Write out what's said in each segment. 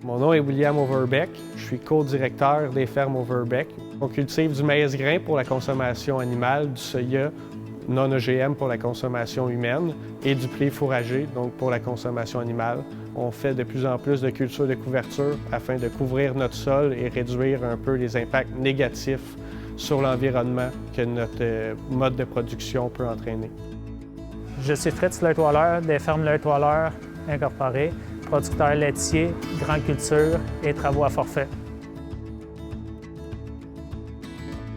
Mon nom est William Overbeck. Je suis co-directeur des fermes Overbeck. On cultive du maïs grain pour la consommation animale, du soya non OGM pour la consommation humaine et du blé fourragé, donc pour la consommation animale. On fait de plus en plus de cultures de couverture afin de couvrir notre sol et réduire un peu les impacts négatifs sur l'environnement que notre mode de production peut entraîner. Je suis Fritz Leitoileur des fermes Leitoileur incorporées, producteur laitier, grande culture et travaux à forfait.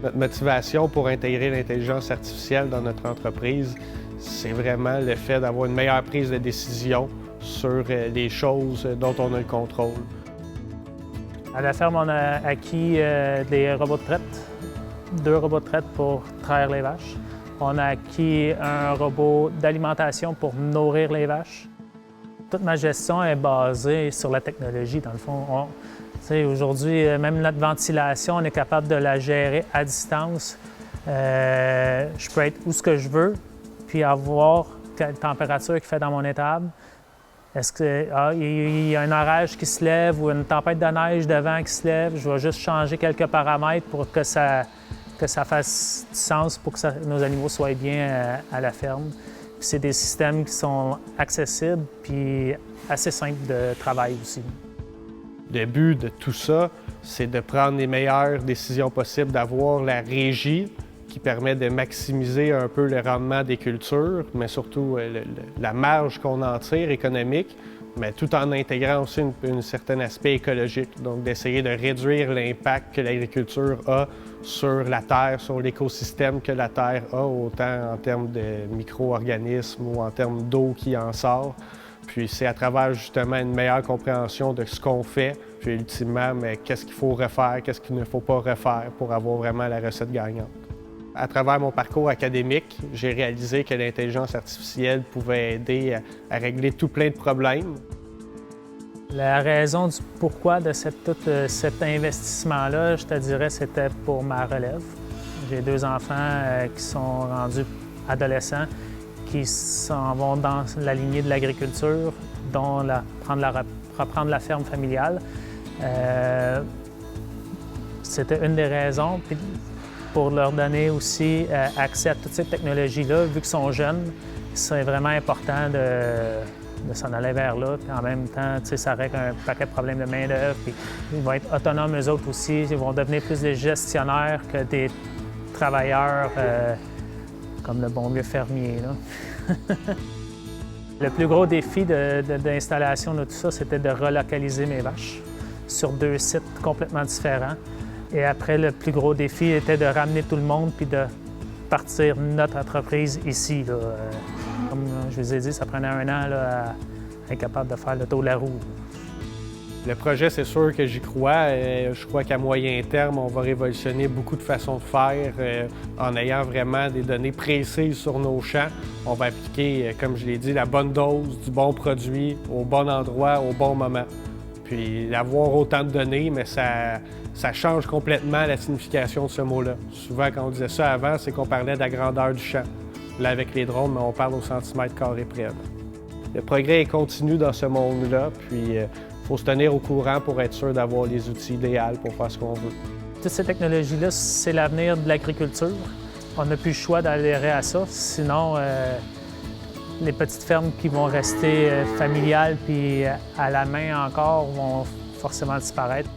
Notre motivation pour intégrer l'intelligence artificielle dans notre entreprise, c'est vraiment le fait d'avoir une meilleure prise de décision sur les choses dont on a le contrôle. À la ferme, on a acquis des robots de traite, 2 robots de traite pour traire les vaches. On a acquis un robot d'alimentation pour nourrir les vaches. Toute ma gestion est basée sur la technologie, dans le fond. Aujourd'hui, même notre ventilation, on est capable de la gérer à distance. Je peux être où ce que je veux, puis avoir quelle température qu'il fait dans mon étable. Est-ce qu'il y a un orage qui se lève ou une tempête de neige de vent qui se lève? Je vais juste changer quelques paramètres pour que ça fasse du sens pour que nos animaux soient bien à la ferme. C'est des systèmes qui sont accessibles puis assez simples de travail aussi. Le but de tout ça, c'est de prendre les meilleures décisions possibles, d'avoir la régie qui permet de maximiser un peu le rendement des cultures, mais surtout la marge qu'on en tire économique, mais tout en intégrant aussi un certain aspect écologique, donc d'essayer de réduire l'impact que l'agriculture a sur la terre, sur l'écosystème que la terre a, autant en termes de micro-organismes ou en termes d'eau qui en sort. Puis c'est à travers justement une meilleure compréhension de ce qu'on fait, puis ultimement, mais qu'est-ce qu'il faut refaire, qu'est-ce qu'il ne faut pas refaire pour avoir vraiment la recette gagnante. À travers mon parcours académique, j'ai réalisé que l'intelligence artificielle pouvait aider à régler tout plein de problèmes. La raison du pourquoi de tout cet investissement-là, je te dirais, c'était pour ma relève. J'ai 2 enfants qui sont rendus adolescents, qui s'en vont dans la lignée de l'agriculture, dont reprendre la ferme familiale. C'était une des raisons. Puis pour leur donner aussi accès à toutes ces technologies-là, vu qu'ils sont jeunes, c'est vraiment important de s'en aller vers là. Puis en même temps, ça règle un paquet de problèmes de main-d'œuvre. Puis ils vont être autonomes eux autres aussi. Ils vont devenir plus des gestionnaires que des travailleurs comme le bon vieux fermier, là. Le plus gros défi d'installation de tout ça, c'était de relocaliser mes vaches sur 2 sites complètement différents. Et après, le plus gros défi était de ramener tout le monde puis de partir notre entreprise ici, là. Comme je vous ai dit, ça prenait 1 an là, à être capable de faire le tour de la roue. Le projet, c'est sûr que j'y crois. Je crois qu'à moyen terme, on va révolutionner beaucoup de façons de faire en ayant vraiment des données précises sur nos champs. On va appliquer, comme je l'ai dit, la bonne dose du bon produit au bon endroit, au bon moment. Puis d'avoir autant de données, mais ça change complètement la signification de ce mot-là. Souvent, quand on disait ça avant, c'est qu'on parlait de la grandeur du champ. Là, avec les drones, on parle au centimètre carré près. Le progrès est continu dans ce monde-là, puis il faut se tenir au courant pour être sûr d'avoir les outils idéaux pour faire ce qu'on veut. Toutes ces technologies-là, c'est l'avenir de l'agriculture. On n'a plus le choix d'adhérer à ça, sinon les petites fermes qui vont rester familiales puis à la main encore vont forcément disparaître.